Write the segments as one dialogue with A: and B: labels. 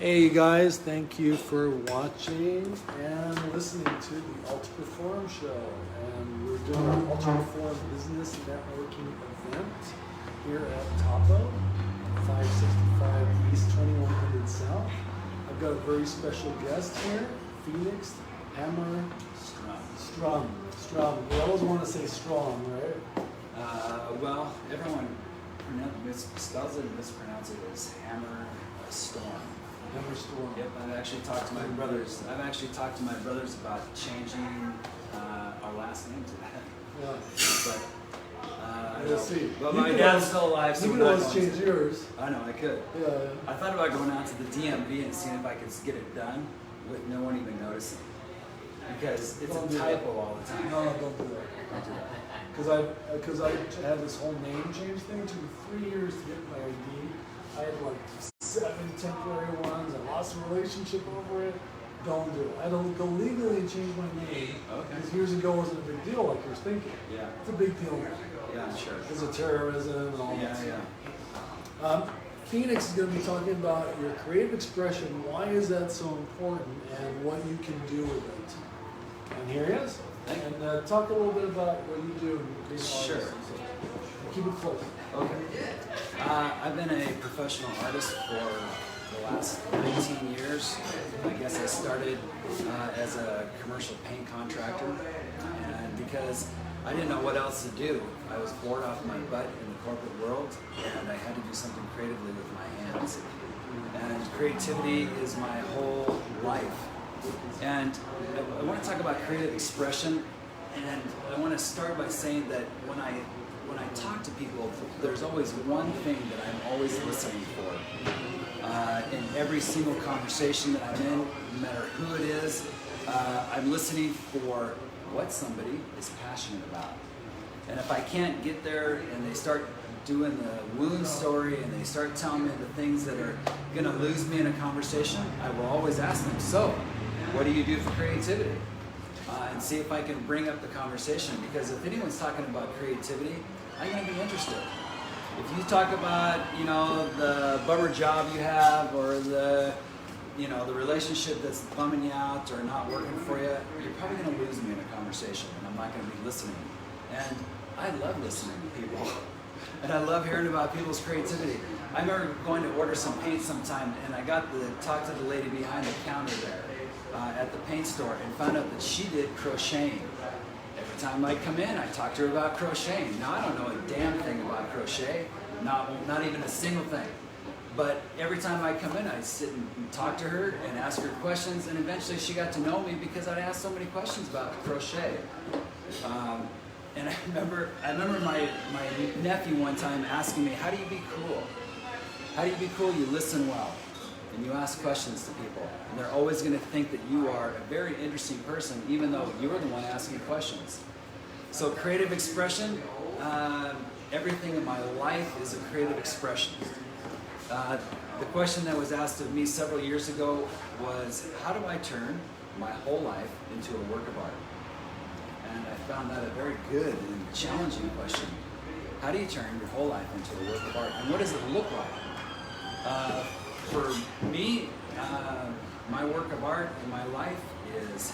A: Hey you guys, thank you for watching and listening to the UltraPerform Show. And we're doing an UltraPerform Business Networking Event here at Tappo, 565 East, 2100 South. I've got a very special guest here, Phoenix Hammer Strum. We always want to say strong, right?
B: Well, everyone spells it and mispronounces it as Hammer Storm.
A: Hammer Storm.
B: Yep, I've actually talked to my brothers. About changing our last name to that.
A: Yeah.
B: But
A: we'll see.
B: But my dad's still alive, so
A: you can always change yours.
B: I know, I could.
A: Yeah.
B: I thought about going out to the DMV and seeing if I could get it done with no one even noticing. Because it's a typo all the time.
A: No, don't do that.
B: Don't do that.
A: Because I had this whole name change thing. It took me 3 years to get my ID. I had like 7 temporary ones. I lost a relationship over it. Don't do it. I don't go legally and change my name.
B: Okay.
A: Because years ago it wasn't a big deal like you're thinking.
B: Yeah.
A: It's a big deal now.
B: Yeah, I'm sure.
A: Because of terrorism and all that
B: Yeah,
A: stuff. Phoenix is going to be talking about your creative expression. Why is that so important and what you can do with it. And here he is. And talk a little bit about what you do.
B: Sure.
A: Keep it close.
B: Okay. I've been a professional artist for the last 19 years. I guess I started as a commercial paint contractor, and because I didn't know what else to do, I was bored off my butt in the corporate world, and I had to do something creatively with my hands. And creativity is my whole life. And I want to talk about creative expression, and I want to start by saying that when I talk to people, there's always one thing that I'm always listening for. In every single conversation that I'm in, no matter who it is, I'm listening for what somebody is passionate about. And if I can't get there and they start doing the wound story and they start telling me the things that are going to lose me in a conversation, I will always ask them, so, what do you do for creativity? And see if I can bring up the conversation, because if anyone's talking about creativity, I'm going to be interested. If you talk about, the bummer job you have, or the relationship that's bumming you out or not working for you, you're probably going to lose me in a conversation, and I'm not going to be listening. And I love listening to people, and I love hearing about people's creativity. I remember going to order some paint sometime, and I got to talk to the lady behind the counter there at the paint store, and found out that she did crocheting. Every time I come in, I talk to her about crocheting. Now, I don't know a damn thing about crochet, not even a single thing. But every time I come in, I'd sit and talk to her and ask her questions, and eventually she got to know me because I'd ask so many questions about crochet. And I remember my nephew one time asking me, how do you be cool? How do you be cool? You listen well, and you ask questions to people. And they're always going to think that you are a very interesting person, even though you're the one asking questions. So creative expression, everything in my life is a creative expression. The question that was asked of me several years ago was, how do I turn my whole life into a work of art? And I found that a very good and challenging question. How do you turn your whole life into a work of art? And what does it look like? For me, my work of art in my life is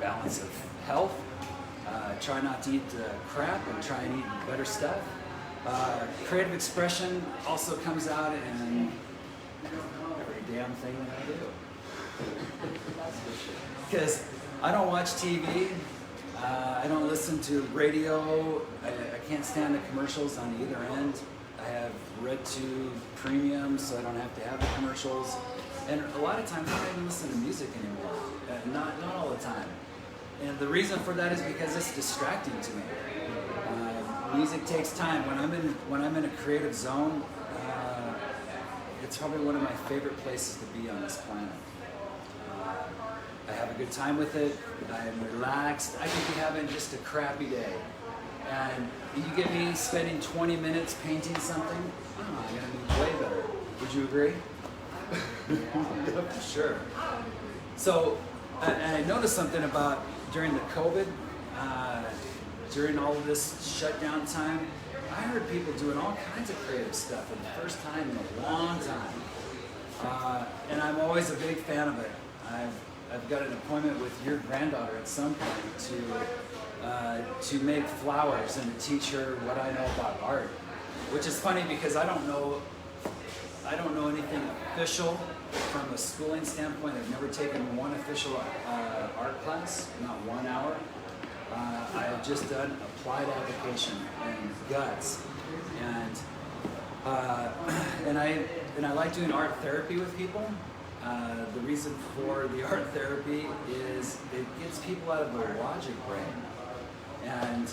B: balance of health. Try not to eat crap and try and eat better stuff. Creative expression also comes out in every damn thing that I do. Because I don't watch TV, I don't listen to radio, I can't stand the commercials on either end. I have Red2 Premium, so I don't have to have the commercials. And a lot of times I don't even listen to music anymore, not all the time. And the reason for that is because it's distracting to me. Music takes time. When I'm in a creative zone, it's probably one of my favorite places to be on this planet. I have a good time with it. I'm relaxed. I could be having just a crappy day, and you get me spending 20 minutes painting something, I'm gonna be way better. Would you agree? For sure. So, and I noticed something about during the COVID. During all of this shutdown time, I heard people doing all kinds of creative stuff for the first time in a long time. always a big fan of it. I've got an appointment with your granddaughter at some point to make flowers and to teach her what I know about art, which is funny because I don't know anything official from a schooling standpoint. I've never taken one official art class, not 1 hour. I have just done applied application and guts, and I like doing art therapy with people. The reason for the art therapy is it gets people out of their logic brain, and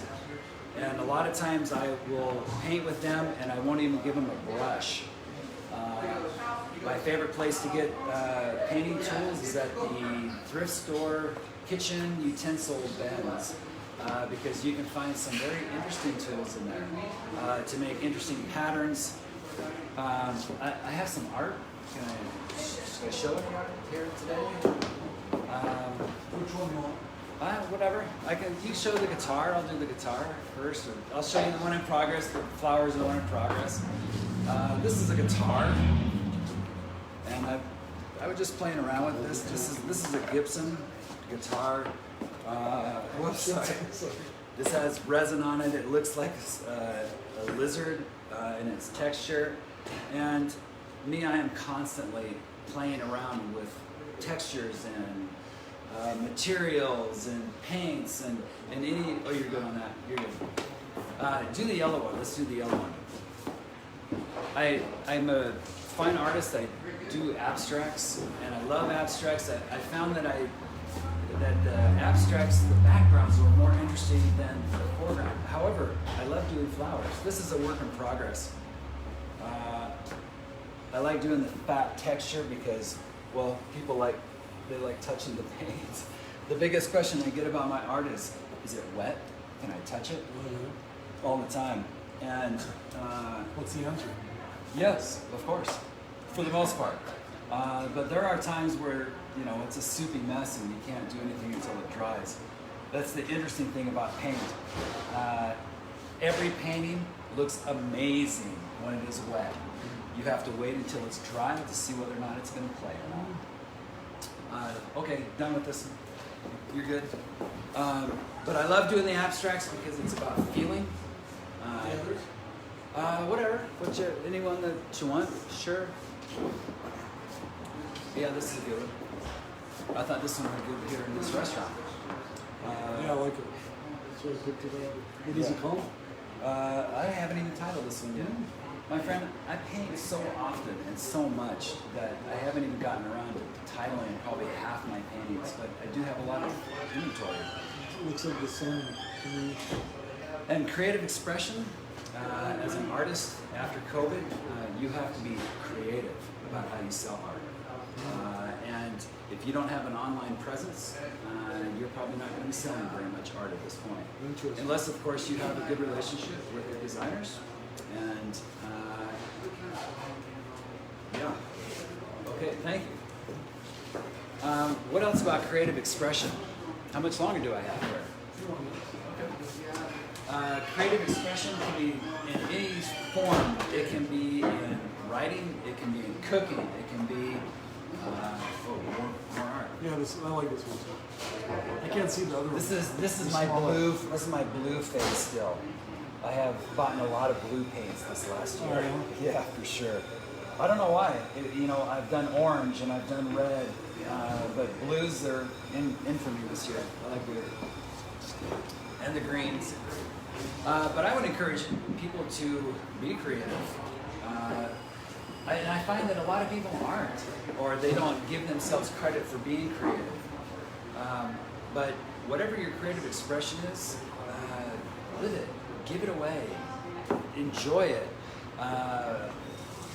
B: a lot of times I will paint with them and I won't even give them a brush. My favorite place to get painting tools is at the thrift store kitchen utensil bins, because you can find some very interesting tools in there to make interesting patterns. I have some art. Should I show any art here today?
A: Which one you want?
B: Whatever. You show the guitar. I'll do the guitar first. Or I'll show you the one in progress. The flowers are the one in progress. This is a guitar, and I was just playing around with this. This is a Gibson guitar. Whoops, sorry. This has resin on it. It looks like a lizard in its texture. And me, I am constantly playing around with textures and materials and paints and any. Oh, you're good on that. You're good. Do the yellow one. Let's do the yellow one. I'm a fine artist. I do abstracts, and I love abstracts. I found that the abstracts, the backgrounds were more interesting than the foreground. However, I love doing flowers. This is a work in progress. I like doing the fat texture because, well, people like touching the paint. The biggest question I get about my art is it wet? Can I touch it?
A: Mm-hmm.
B: All the time. And
A: What's the answer?
B: yes, of course, for the most part. But there are times where, it's a soupy mess and you can't do anything until it dries. That's the interesting thing about paint. Every painting looks amazing when it is wet. You have to wait until it's dry to see whether or not it's going to play or not. Okay, done with this one. You're good. But I love doing the abstracts because it's about feeling. Whatever. Anyone that you want? Sure. Yeah, this is a good one. I thought this one would be good here in this restaurant.
A: Yeah, I like it. So I picked it up. What is it called?
B: I haven't even titled this one yet. My friend, I paint so often and so much that I haven't even gotten around to titling probably half my paintings, but I do have a lot of inventory.
A: It looks like the sun to me.
B: And creative expression, as an artist after COVID, you have to be creative about how you sell art. And if you don't have an online presence, you're probably not going to be selling very much art at this point.
A: Interesting.
B: Unless, of course, you have a good relationship with your designers. And yeah. Okay, thank you. What else about creative expression? How much longer do I have here? Creative expression can be in any form. It can be in writing, it can be in cooking, it can be more art.
A: Yeah, I like this one too. I can't see the other one.
B: This is my blue face still. I have bought a lot of blue paints this last year. Yeah, for sure. I don't know why. I've done orange and I've done red, but blues are in for me this year. I like blue. And the greens. But I would encourage people to be creative. And I find that a lot of people aren't, or they don't give themselves credit for being creative. But whatever your creative expression is, live it. Give it away. Enjoy it.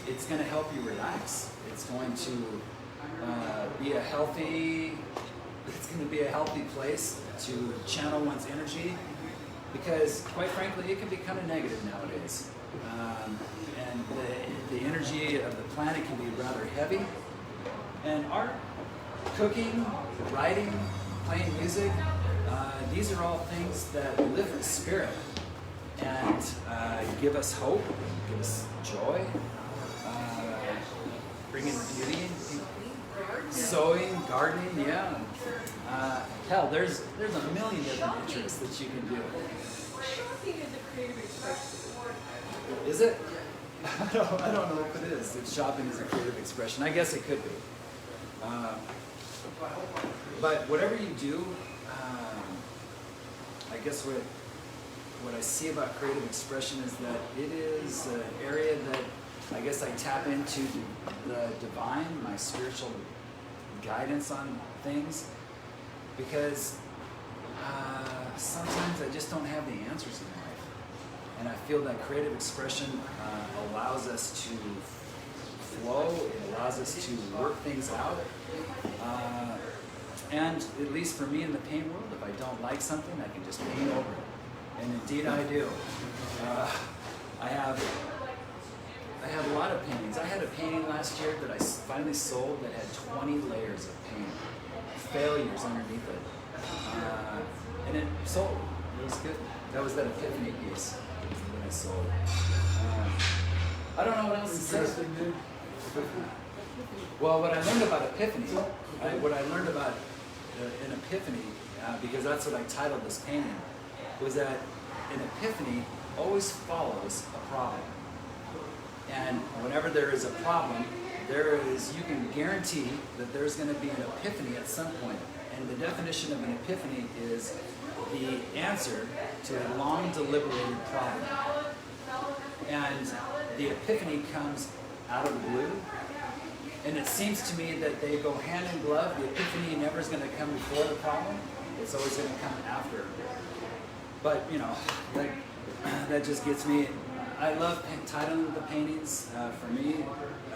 B: It's going to help you relax. It's going to be a healthy place to channel one's energy, because quite frankly, it can be kind of negative nowadays. And the energy of the planet can be rather heavy. And art, cooking, writing, playing music, these are all things that lift the spirit and give us hope, give us joy, bring in beauty in people. Sewing, gardening, yeah. Hell, there's a million different interests that you can do.
C: Shopping is a creative expression.
B: Is it? I don't know if it is. If shopping is a creative expression, I guess it could be. But whatever you do, I guess what I see about creative expression is that it is an area that I guess I tap into the divine, my spiritual guidance on things, because sometimes I just don't have the answers in life. And I feel that creative expression allows us to flow, it allows us to work things out. And at least for me in the paint world, if I don't like something, I can just paint over it. And indeed I do. I have a lot of paintings. I had a painting last year that I finally sold that had 20 layers of paint, failures underneath it. And it sold. It was good. That was that epiphany piece that I sold. I don't know what else to say. Well, what I learned about epiphany, what I learned about an epiphany, because that's what I titled this painting, was that an epiphany always follows a problem. And whenever there is a problem, you can guarantee that there's going to be an epiphany at some point. And the definition of an epiphany is the answer to a long deliberated problem. And the epiphany comes out of the blue. And it seems to me that they go hand in glove. The epiphany never is going to come before the problem. It's always going to come after. But, that just gets me. I love titling the paintings. For me,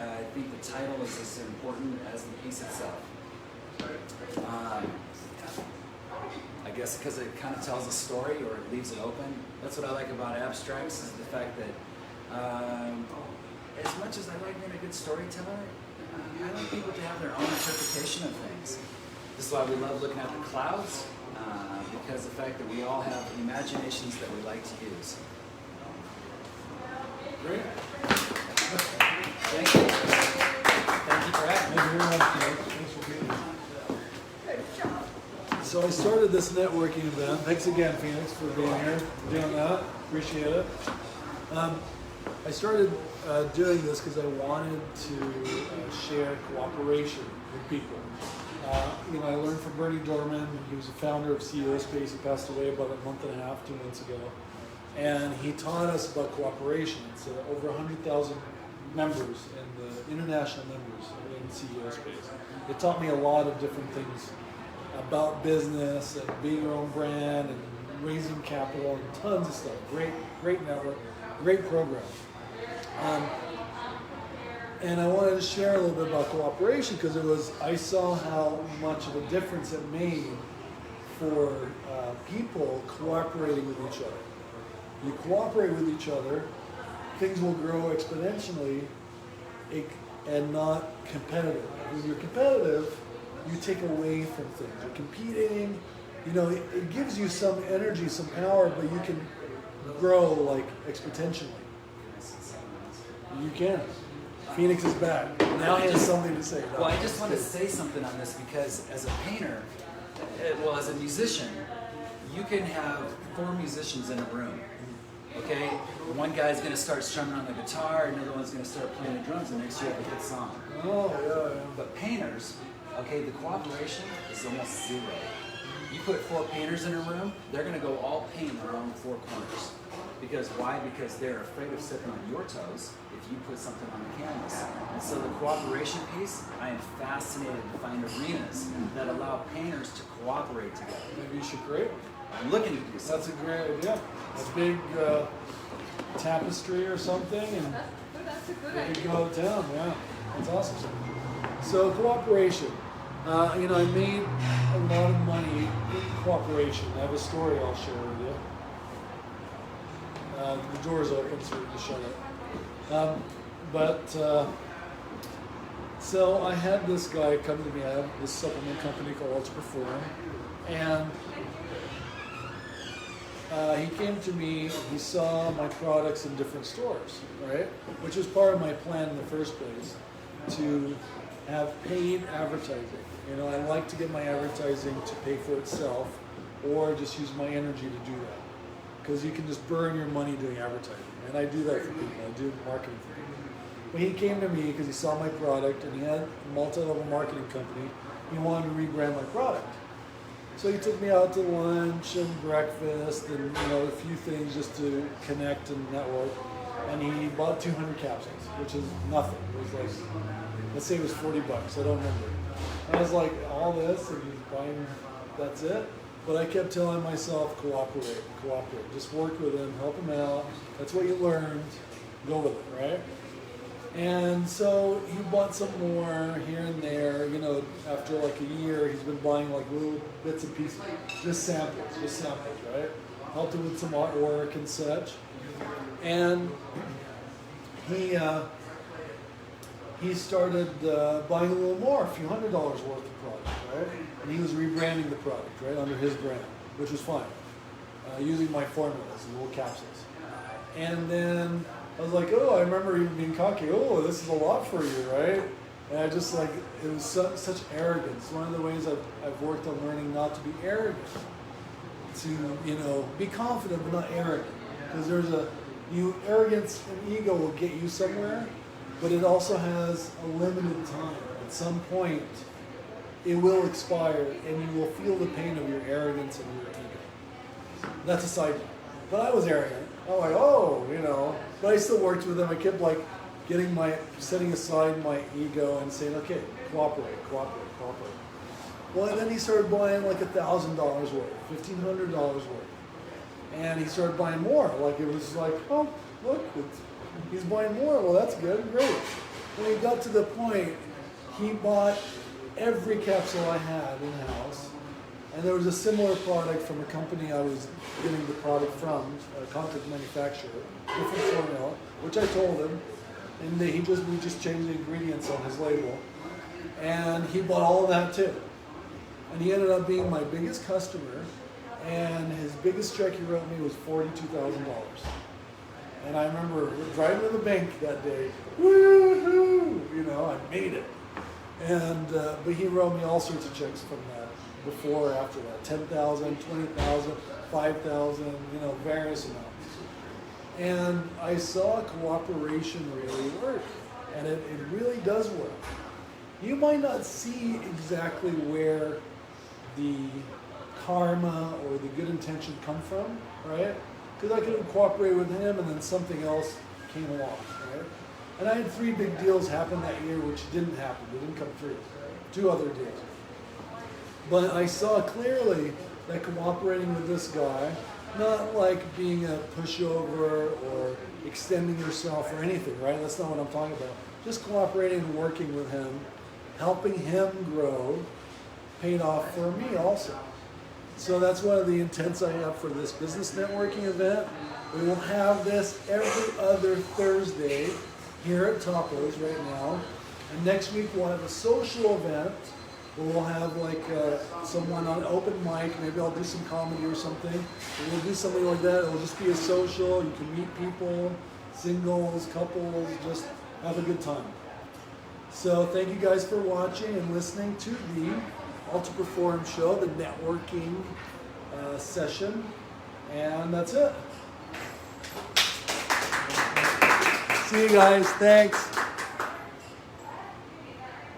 B: I think the title is as important as the piece itself. I guess because it kind of tells a story or it leaves it open. That's what I like about abstracts, is the fact that as much as I like being a good storyteller, I like people to have their own interpretation of things. This is why we love looking at the clouds, because the fact that we all have imaginations that we like to use.
A: Great.
B: Thank you. Thank you for having me.
A: Thank you very much, Mike. Thanks for being here. So I started this networking event. Thanks again, Phoenix, for being here, for doing that. Appreciate it. I started doing this because I wanted to share cooperation with people. I learned from Bernie Dorman. He was a founder of CEO Space. He passed away about a month and a half, 2 months ago. And he taught us about cooperation. It's over 100,000 members and the international members in CEO Space. It taught me a lot of different things about business and being your own brand and raising capital and tons of stuff. Great network, great program. And I wanted to share a little bit about cooperation because I saw how much of a difference it made for people cooperating with each other. You cooperate with each other, things will grow exponentially and not competitive. When you're competitive, you take away from things. You're competing, it gives you some energy, some power, but you can grow like exponentially. You can. Phoenix is back. Now he has something to say.
B: Well, I just want to say something on this because as a painter, as a musician, you can have 4 musicians in a room. Okay? One guy's going to start strumming on the guitar, another one's going to start playing the drums, and next you have a hit song.
A: Oh, yeah.
B: But painters, okay, the cooperation is almost zero. You put 4 painters in a room, they're going to go all paint their own 4 corners. Because why? Because they're afraid of stepping on your toes if you put something on the canvas. And so the cooperation piece, I am fascinated to find arenas that allow painters to cooperate together.
A: Maybe you should create one.
B: I'm looking to do something.
A: That's a great idea. A big tapestry or something, and
C: That's a good
A: we
C: idea.
A: could go down. Yeah, that's awesome. So cooperation. I made a lot of money in cooperation. I have a story I'll share with you. The door's open, so we can shut it. So I had this guy come to me. I have this supplement company called UltraPerform, and he came to me. He saw my products in different stores, right? Which was part of my plan in the first place, to have paid advertising. You know, I like to get my advertising to pay for itself, or just use my energy to do that. Because you can just burn your money doing advertising. And I do that for people. I do marketing for people. But he came to me because he saw my product and he had a multi-level marketing company. He wanted to rebrand my product. So he took me out to lunch and breakfast and, you know, a few things just to connect and network. And he bought 200 capsules, which is nothing. It was like, let's say it was 40 bucks. I don't remember. And I was like, all this and he's buying, that's it? But I kept telling myself, cooperate. Just work with him, help him out. That's what you learned. Go with it, right? And so he bought some more here and there. You know, after like a year, he's been buying like little bits and pieces, just samples, right? Helped him with some artwork and such. And he started buying a little more, a few $100s worth of product, right? And he was rebranding the product, right, under his brand, which was fine, using my formulas, the little capsules. And then I was like, oh, I remember even being cocky, oh, this is a lot for you, right? And I just like, it was such arrogance. One of the ways I've worked on learning not to be arrogant, to, you know, be confident but not arrogant. Because arrogance and ego will get you somewhere, but it also has a limited time. At some point, it will expire and you will feel the pain of your arrogance and your ego. That's a side note. But I was arrogant. I'm like, oh, you know. But I still worked with him. I kept like setting aside my ego and saying, okay, cooperate. Well, and then he started buying like $1,000 worth, $1,500 worth. And he started buying more. Like it was like, oh, look, he's buying more. Well, that's good, great. When he got to the point, he bought every capsule I had in-house. And there was a similar product from a company I was getting the product from, a contract manufacturer, different formula, which I told him. And we just changed the ingredients on his label. And he bought all of that too. And he ended up being my biggest customer. And his biggest check he wrote me was $42,000. And I remember driving to the bank that day, woohoo! You know, I made it. And but he wrote me all sorts of checks from that, before or after that, $10,000, $20,000, $5,000, you know, various amounts. And I saw cooperation really work, and it really does work. You might not see exactly where the karma or the good intention come from, right? Because I could have cooperated with him and then something else came along, right? And I had 3 big deals happen that year which didn't happen, they didn't come through. 2 other deals. But I saw clearly that cooperating with this guy, not like being a pushover or extending yourself or anything, right? That's not what I'm talking about. Just cooperating and working with him, helping him grow, paid off for me also. So that's one of the intents I have for this business networking event. We will have this every other Thursday here at Tappo's right now. And next week we'll have a social event where we'll have like someone on open mic. Maybe I'll do some comedy or something. And we'll do something like that. It'll just be a social. You can meet people, singles, couples, just have a good time. So thank you guys for watching and listening to the UltraPerform Show, the networking session, and that's it. See you guys. Thanks.